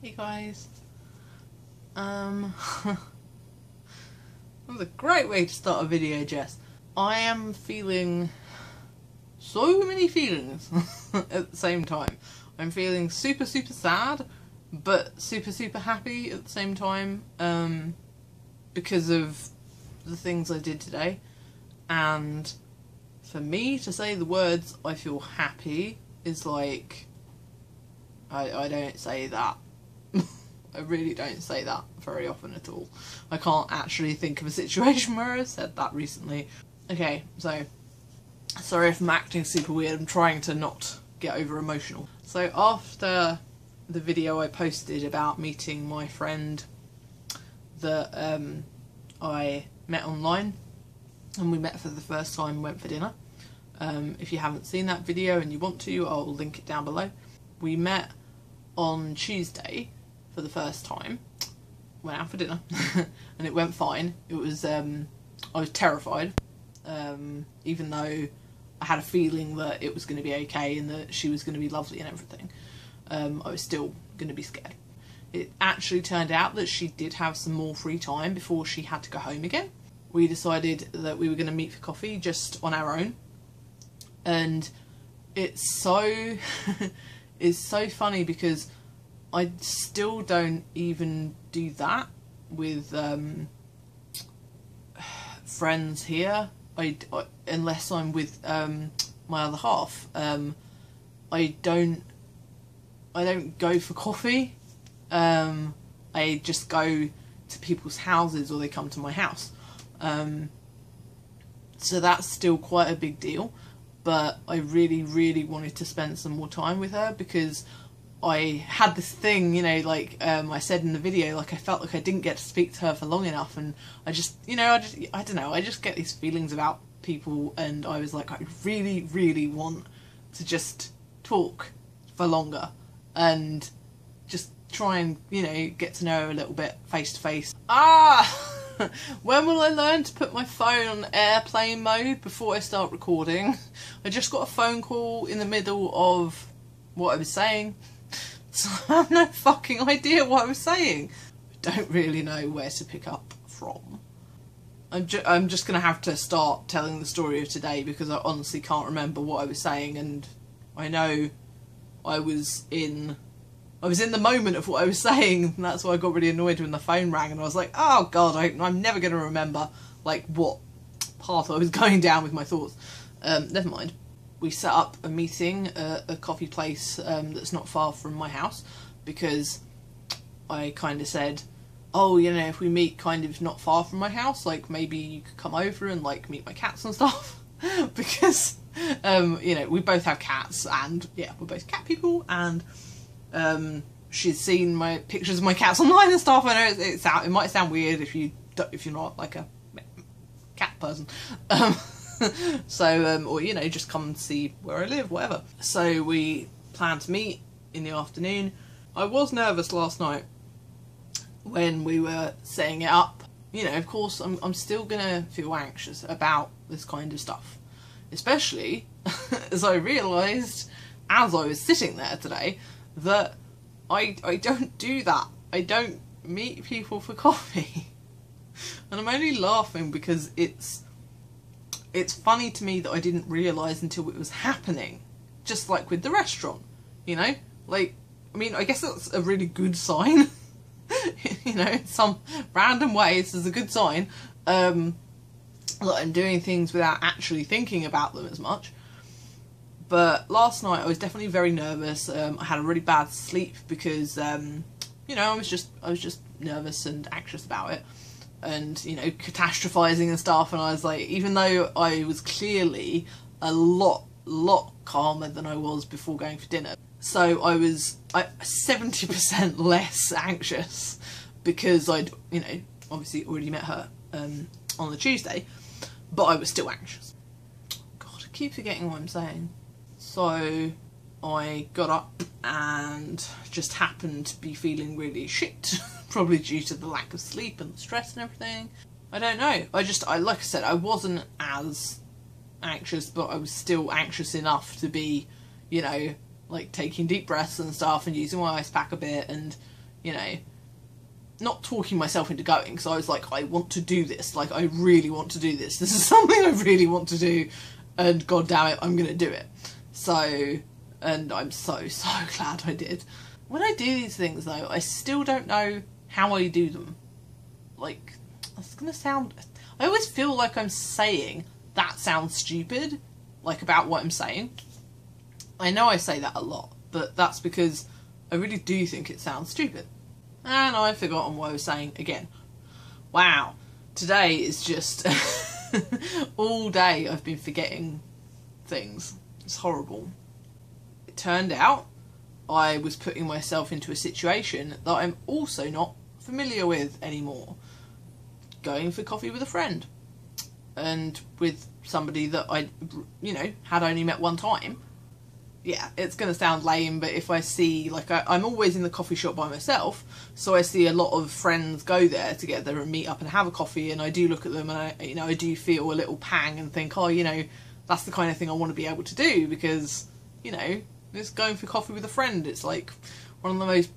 Hey guys. That was a great way to start a video, Jess. I am feeling so many feelings at the same time. I'm feeling super sad, but super happy at the same time, because of the things I did today. And for me to say the words "I feel happy" is like, I don't say that. I really don't say that very often at all. I can't actually think of a situation where I've said that recently. Okay, so, sorry if I'm acting super weird, I'm trying to not get over emotional. So after the video I posted about meeting my friend that I met online, and we met for the first time, went for dinner. If you haven't seen that video and you want to, I'll link it down below. We met on Tuesday for the first time, went out for dinner, and it went fine. It was, I was terrified, even though I had a feeling that it was going to be okay and that she was going to be lovely and everything. I was still going to be scared. It actually turned out that she did have some more free time before she had to go home again. We decided that we were going to meet for coffee just on our own, and it's so it's so funny because I still don't even do that with friends here. Unless I'm with my other half. I don't go for coffee. I just go to people's houses, or they come to my house. So that's still quite a big deal. But I really wanted to spend some more time with her, because I had this thing, you know, like I said in the video, like I felt like I didn't get to speak to her for long enough, and I just, you know, I don't know, I just get these feelings about people, and I was like, I really want to just talk for longer and just try and, you know, get to know her a little bit face to face. When will I learn to put my phone on airplane mode before I start recording? I just got a phone call in the middle of what I was saying, so I have no fucking idea what I was saying. I don't really know where to pick up from. I'm just going to have to start telling the story of today, because I honestly can't remember what I was saying, and I know I was in the moment of what I was saying, and that's why I got really annoyed when the phone rang, and I was like, oh god, I'm never going to remember like what path I was going down with my thoughts. Never mind. We set up a meeting at a coffee place that's not far from my house, because I kind of said, oh, you know, if we meet kind of not far from my house, like maybe you could come over and like meet my cats and stuff. Because you know, we both have cats, and yeah, we're both cat people, and she's seen my pictures of my cats online and stuff. I know it might sound weird if you're not like a cat person. So or you know, just come and see where I live, whatever. So we planned to meet in the afternoon. I was nervous last night when we were setting it up. You know, of course I'm still gonna feel anxious about this kind of stuff, especially as I realised as I was sitting there today that I don't do that. I don't meet people for coffee. And I'm only laughing because it's funny to me that I didn't realise until it was happening. Just like with the restaurant, you know? Like, I mean, I guess that's a really good sign. You know, in some random way, this is a good sign. That I'm doing things without actually thinking about them as much. But last night I was definitely very nervous. I had a really bad sleep because, you know, I was just nervous and anxious about it. And, you know, catastrophizing and stuff, and I was like, even though I was clearly a lot calmer than I was before going for dinner, so I was 70% less anxious, because I'd, you know, obviously already met her on the Tuesday, but I was still anxious. God, I keep forgetting what I'm saying. So I got up and just happened to be feeling really shit. Probably due to the lack of sleep and the stress and everything. I don't know. I like I said, I wasn't as anxious, but I was still anxious enough to be, you know, like taking deep breaths and stuff and using my ice pack a bit, and, you know, not talking myself into going, because I was like, I want to do this, like, I really want to do this. This is something I really want to do, and god damn it, I'm going to do it. So, and I'm so glad I did. When I do these things, though, I still don't know how I do them. Like, that's going to sound... I always feel like I'm saying, that sounds stupid, like, about what I'm saying. I know I say that a lot, but that's because I really do think it sounds stupid. And I've forgotten what I was saying again. Wow. Today is just... all day I've been forgetting things. It's horrible. It turned out I was putting myself into a situation that I'm also not familiar with anymore. Going for coffee with a friend. And with somebody that I, you know, had only met one time. Yeah, it's going to sound lame, but if I see, like, I'm always in the coffee shop by myself, so I see a lot of friends go there together and meet up and have a coffee, and I do look at them and I do feel a little pang and think, oh, you know, that's the kind of thing I want to be able to do, because, you know, it's going for coffee with a friend. It's like one of the most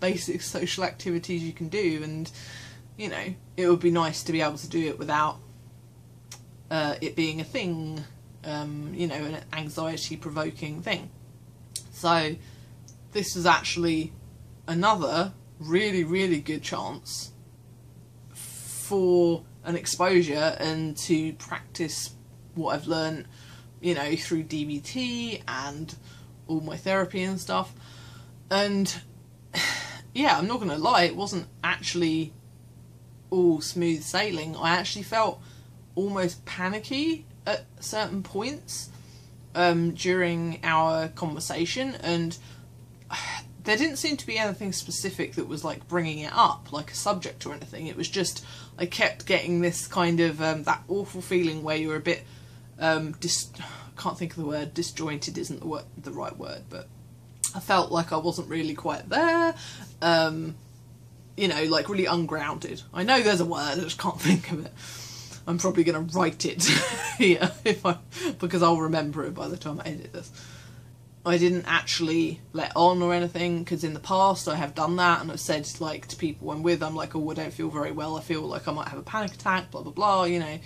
basic social activities you can do, and, you know, it would be nice to be able to do it without it being a thing. You know, an anxiety-provoking thing. So this was actually another really good chance for an exposure and to practice what I've learned, you know, through DBT and all my therapy and stuff. And yeah, I'm not gonna lie, it wasn't actually all smooth sailing. I actually felt almost panicky at certain points during our conversation, and there didn't seem to be anything specific that was like bringing it up, like a subject or anything. It was just, I kept getting this kind of that awful feeling where you're a bit I can't think of the word, disjointed isn't the right word, but I felt like I wasn't really quite there, you know, like really ungrounded. I know there's a word, I just can't think of it. I'm probably going to write it here because I'll remember it by the time I edit this. I didn't actually let on or anything, because in the past I have done that, and I've said, like, to people I'm with, I'm like, oh, I don't feel very well, I feel like I might have a panic attack, blah blah blah, you know,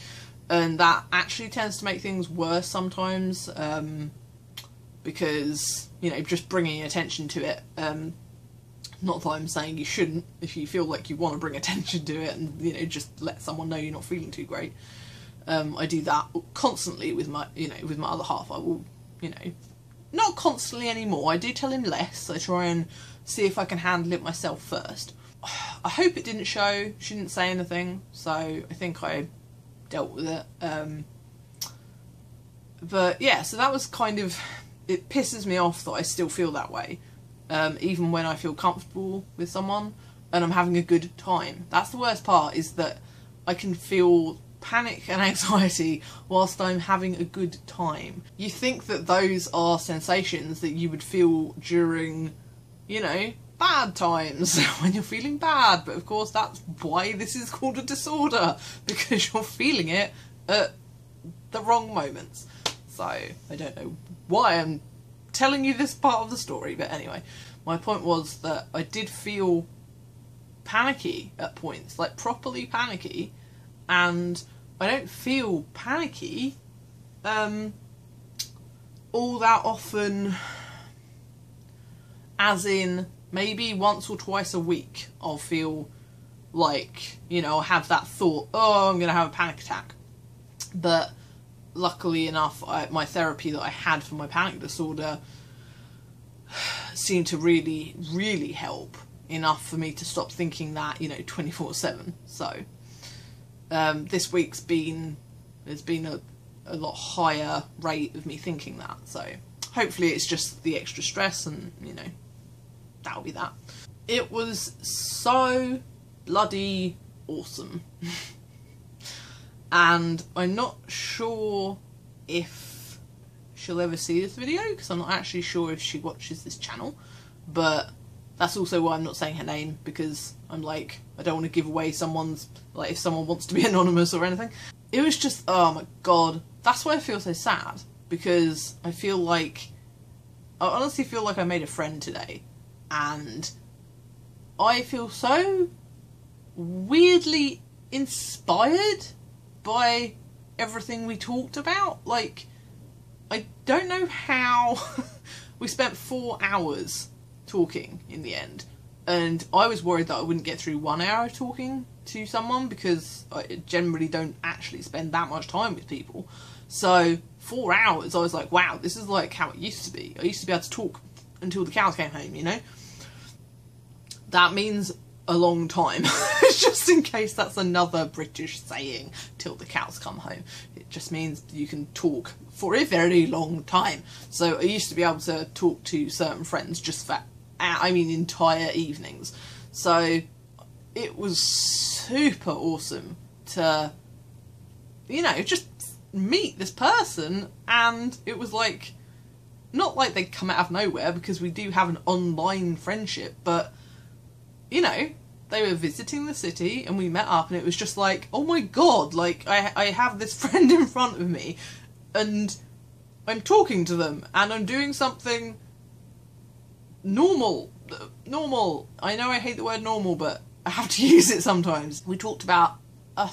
and that actually tends to make things worse sometimes, because, you know, just bringing attention to it, not that I'm saying you shouldn't, if you feel like you want to bring attention to it and, you know, just let someone know you're not feeling too great. I do that constantly with my, you know, with my other half. I will, you know, not constantly anymore. I do tell him less. I try and see if I can handle it myself first. I hope it didn't show. She didn't say anything, so I think I dealt with it. But yeah, so that was kind of, it pisses me off that I still feel that way. Even when I feel comfortable with someone and I'm having a good time. That's the worst part, is that I can feel panic and anxiety whilst I'm having a good time. You think that those are sensations that you would feel during, you know, bad times, when you're feeling bad, but of course that's why this is called a disorder, because you're feeling it at the wrong moments. So I don't know why I'm telling you this part of the story, but anyway, my point was that I did feel panicky at points, like properly panicky, and I don't feel panicky all that often, as in maybe once or twice a week I'll feel like, you know, I'll have that thought, oh, I'm gonna have a panic attack. But luckily enough, my therapy that I had for my panic disorder seemed to really help enough for me to stop thinking that, you know, 24/7. So this week's there's been a lot higher rate of me thinking that, so hopefully it's just the extra stress, and, you know, that'll be that. It was so bloody awesome. And I'm not sure if she'll ever see this video, because I'm not actually sure if she watches this channel, but that's also why I'm not saying her name, because I'm like, I don't want to give away someone's, like, if someone wants to be anonymous or anything. It was just, oh my god, that's why I feel so sad, because I honestly feel like I made a friend today, and I feel so weirdly inspired by everything we talked about. Like, I don't know how we spent 4 hours talking in the end, and I was worried that I wouldn't get through 1 hour talking to someone, because I generally don't actually spend that much time with people. So 4 hours, I was like, wow, this is like how it used to be. I used to be able to talk until the cows came home, you know? That means a long time. Just in case that's another British saying, till the cows come home. It just means you can talk for a very long time. So I used to be able to talk to certain friends just for, I mean, entire evenings. So it was super awesome to, you know, just meet this person, and it was like, not like they come out of nowhere, because we do have an online friendship, but, you know, they were visiting the city and we met up, and it was just like, oh my god, like, I have this friend in front of me and I'm talking to them and I'm doing something normal. I know I hate the word normal, but I have to use it sometimes. We talked about a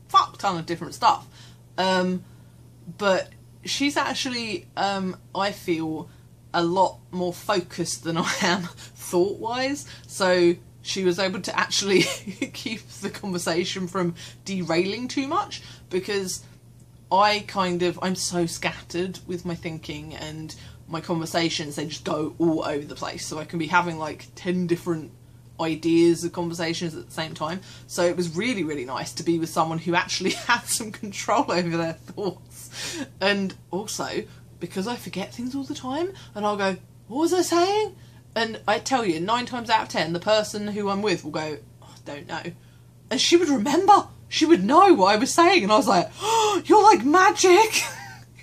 fuck ton of different stuff. But she's actually, I feel, a lot more focused than I am thought-wise. So she was able to actually keep the conversation from derailing too much, because I'm so scattered with my thinking and my conversations, they just go all over the place. So I can be having like 10 different ideas of conversations at the same time. So it was really, really nice to be with someone who actually had some control over their thoughts. And also, because I forget things all the time, and I'll go, what was I saying? And I tell you, 9 times out of 10, the person who I'm with will go, oh, I don't know. And she would remember. She would know what I was saying. And I was like, oh, you're like magic.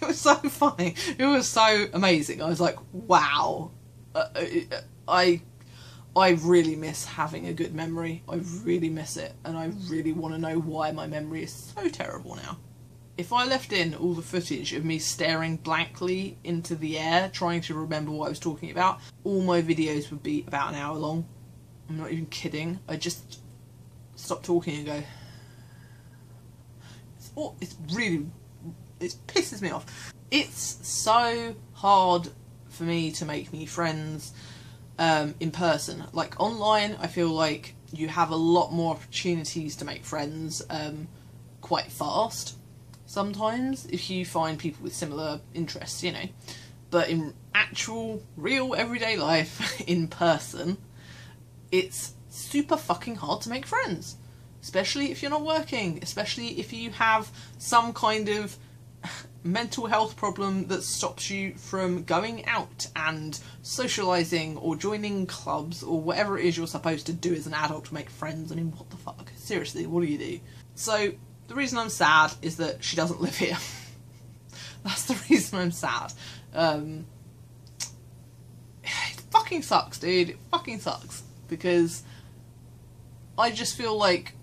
It was so funny. It was so amazing. I was like, wow. I really miss having a good memory. I really miss it. And I really want to know why my memory is so terrible now. If I left in all the footage of me staring blankly into the air, trying to remember what I was talking about, all my videos would be about an hour long. I'm not even kidding. I just stop talking and go... It pisses me off. It's so hard for me to make new friends in person. Like, online, I feel like you have a lot more opportunities to make friends quite fast. Sometimes, if you find people with similar interests, you know. But in actual, real, everyday life, in person, it's super fucking hard to make friends. Especially if you're not working. Especially if you have some kind of mental health problem that stops you from going out and socialising or joining clubs or whatever it is you're supposed to do as an adult to make friends. I mean, what the fuck? Seriously, what do you do? So... the reason I'm sad is that she doesn't live here. That's the reason I'm sad. It fucking sucks, dude. It fucking sucks. Because I just feel like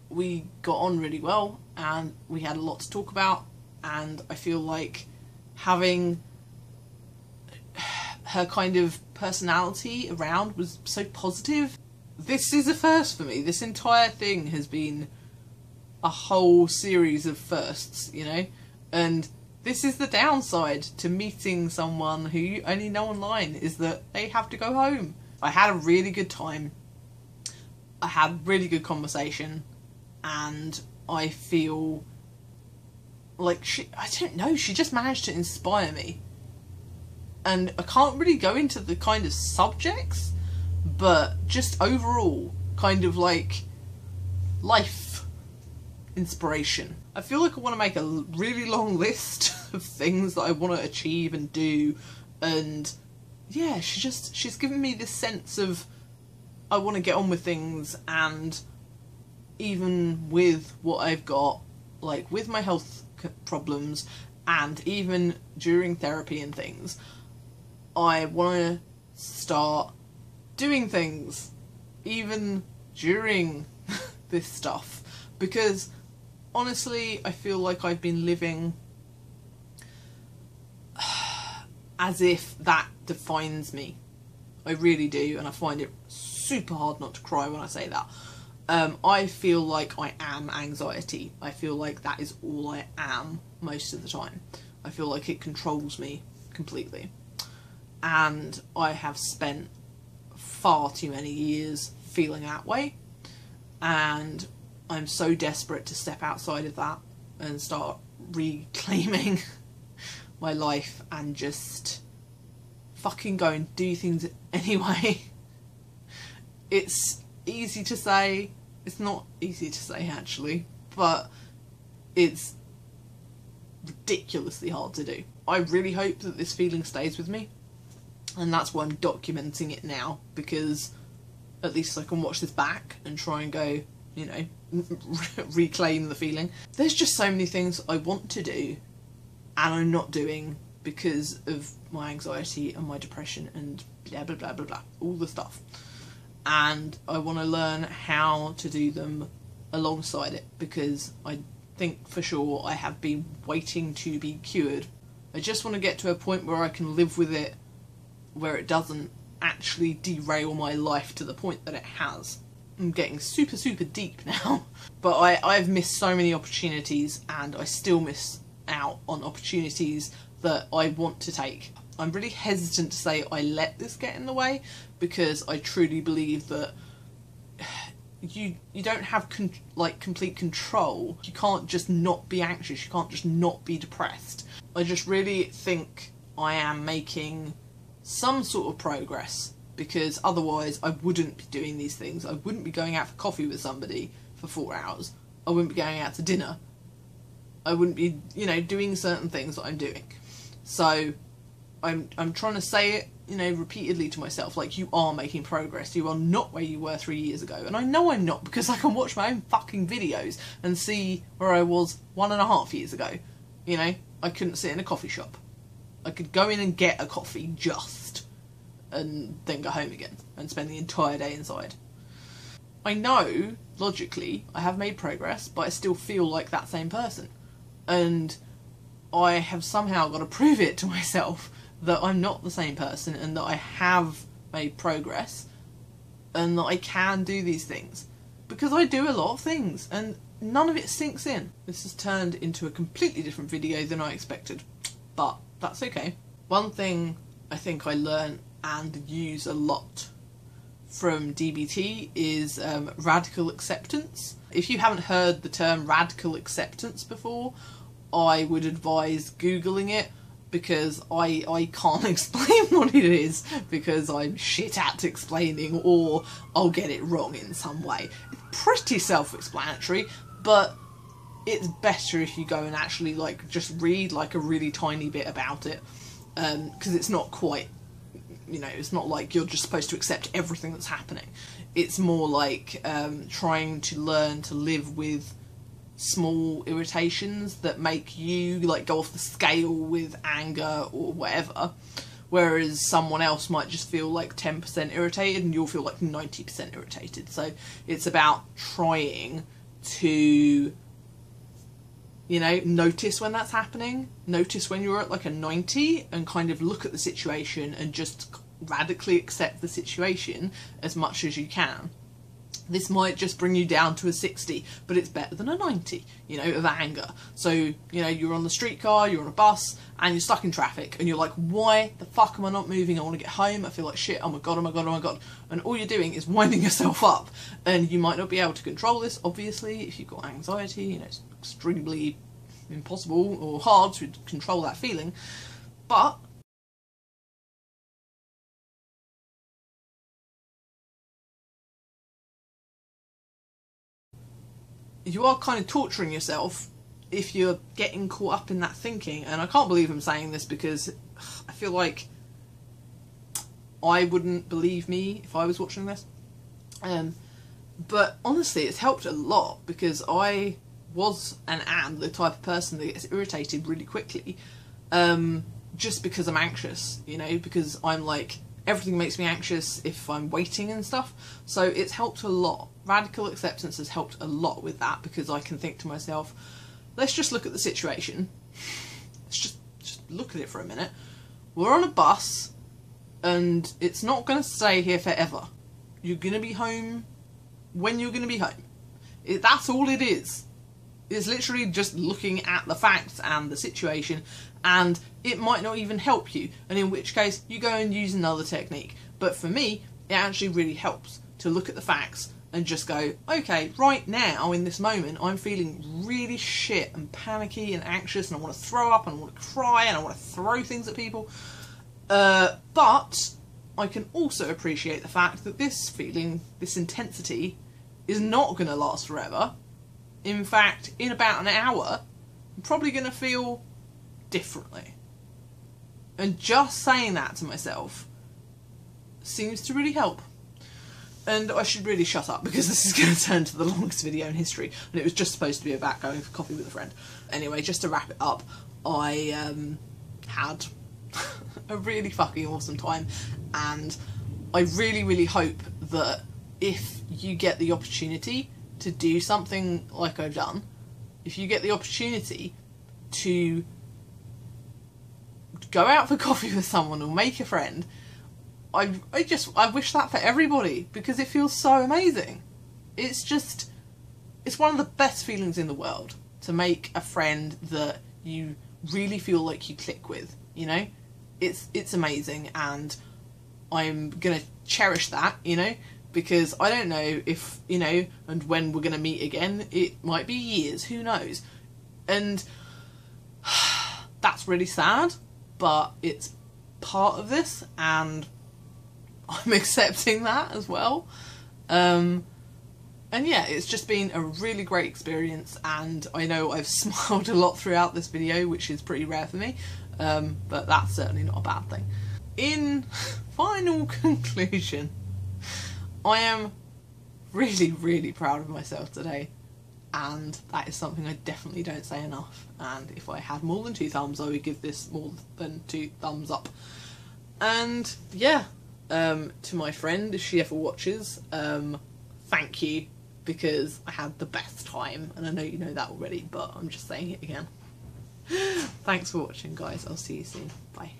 we got on really well and we had a lot to talk about, and I feel like having her kind of personality around was so positive. This is a first for me. This entire thing has been a whole series of firsts, you know, and this is the downside to meeting someone who you only know online, is that they have to go home. I had a really good time, I had really good conversation, and I feel like I don't know, she just managed to inspire me. And I can't really go into the kind of subjects, but just overall kind of like life inspiration. I feel like I want to make a really long list of things that I want to achieve and do, and yeah, she's given me this sense of I want to get on with things, and even with what I've got, like with my health problems and even during therapy and things, I want to start doing things even during this stuff, because honestly, I feel like I've been living as if that defines me. I really do, and I find it super hard not to cry when I say that. I feel like I am anxiety. I feel like that is all I am most of the time. I feel like it controls me completely. And I have spent far too many years feeling that way. And I'm so desperate to step outside of that and start reclaiming my life and just fucking go and do things anyway. It's easy to say, it's not easy to say actually, but it's ridiculously hard to do. I really hope that this feeling stays with me, and that's why I'm documenting it now, because at least I can watch this back and try and go, you know, reclaim the feeling. There's just so many things I want to do and I'm not doing because of my anxiety and my depression and blah blah blah blah blah, all the stuff. And I want to learn how to do them alongside it, because I think for sure I have been waiting to be cured. I just want to get to a point where I can live with it, where it doesn't actually derail my life to the point that it has. I'm getting super deep now, but I've missed so many opportunities, and I still miss out on opportunities that I want to take. I'm really hesitant to say I let this get in the way, because I truly believe that you don't have complete control. You can't just not be anxious, you can't just not be depressed. I just really think I am making some sort of progress, because otherwise I wouldn't be doing these things. I wouldn't be going out for coffee with somebody for 4 hours. I wouldn't be going out to dinner. I wouldn't be, you know, doing certain things that I'm doing. So I'm trying to say it, you know, repeatedly to myself, like, you are making progress. You are not where you were 3 years ago. And I know I'm not, because I can watch my own fucking videos and see where I was 1.5 years ago. You know, I couldn't sit in a coffee shop. I could go in and get a coffee just, and then go home again and spend the entire day inside. I know, logically, I have made progress, but I still feel like that same person. And I have somehow got to prove it to myself that I'm not the same person, and that I have made progress, and that I can do these things. Because I do a lot of things, and none of it sinks in. This has turned into a completely different video than I expected, but that's okay. One thing I think I learned and use a lot from DBT is radical acceptance. If you haven't heard the term radical acceptance before, I would advise Googling it, because I can't explain what it is, because I'm shit at explaining, or I'll get it wrong in some way. It's pretty self-explanatory, but it's better if you go and actually like just read like a really tiny bit about it, because it's not quite, you know, it's not like you're just supposed to accept everything that's happening. It's more like trying to learn to live with small irritations that make you like go off the scale with anger or whatever, whereas someone else might just feel like 10% irritated and you'll feel like 90% irritated. So it's about trying to, you know, notice when that's happening, notice when you're at like a 90, and kind of look at the situation and just radically accept the situation as much as you can. This might just bring you down to a 60, but it's better than a 90, you know, of anger. So, you know, you're on the streetcar, you're on a bus, and you're stuck in traffic, and you're like, why the fuck am I not moving? I want to get home, I feel like shit, oh my god, oh my god, oh my god. And all you're doing is winding yourself up. And you might not be able to control this, obviously, if you've got anxiety, you know, it's extremely impossible or hard to control that feeling. But you are kind of torturing yourself if you're getting caught up in that thinking. And I can't believe I'm saying this, because I feel like I wouldn't believe me if I was watching this. But honestly, it's helped a lot, because I was and am the type of person that gets irritated really quickly, just because I'm anxious, you know, because I'm like, everything makes me anxious if I'm waiting and stuff. So it's helped a lot. Radical acceptance has helped a lot with that, because I can think to myself, let's just look at the situation. Let's just look at it for a minute. We're on a bus, and it's not going to stay here forever. you're going to be home when you're going to be home. That's all it is. It's literally just looking at the facts and the situation, and it might not even help you, and in which case you go and use another technique. But for me, it actually really helps to look at the facts and just go, okay, right now in this moment I'm feeling really shit and panicky and anxious, and I want to throw up and I want to cry and I want to throw things at people, but I can also appreciate the fact that this feeling, this intensity, is not going to last forever. In fact, in about an hour, I'm probably going to feel differently. And just saying that to myself seems to really help. And I should really shut up, because this is going to turn to the longest video in history, and it was just supposed to be about going for coffee with a friend. Anyway, just to wrap it up, I had a really fucking awesome time, and I really, really hope that if you get the opportunity to do something like I've done, if you get the opportunity to go out for coffee with someone or make a friend, I wish that for everybody, because it feels so amazing. It's one of the best feelings in the world to make a friend that you really feel like you click with, you know? It's amazing, and I'm gonna cherish that, you know? Because I don't know if, you know, and when we're going to meet again. It might be years, who knows. And that's really sad, but it's part of this, and I'm accepting that as well. And yeah, it's just been a really great experience, and I know I've smiled a lot throughout this video, which is pretty rare for me, but that's certainly not a bad thing. In final conclusion, I am really, really proud of myself today, and that is something I definitely don't say enough. And if I had more than 2 thumbs, I would give this more than 2 thumbs up. And yeah, to my friend, if she ever watches, thank you, because I had the best time, and I know you know that already, but I'm just saying it again. Thanks for watching, guys. I'll see you soon. Bye.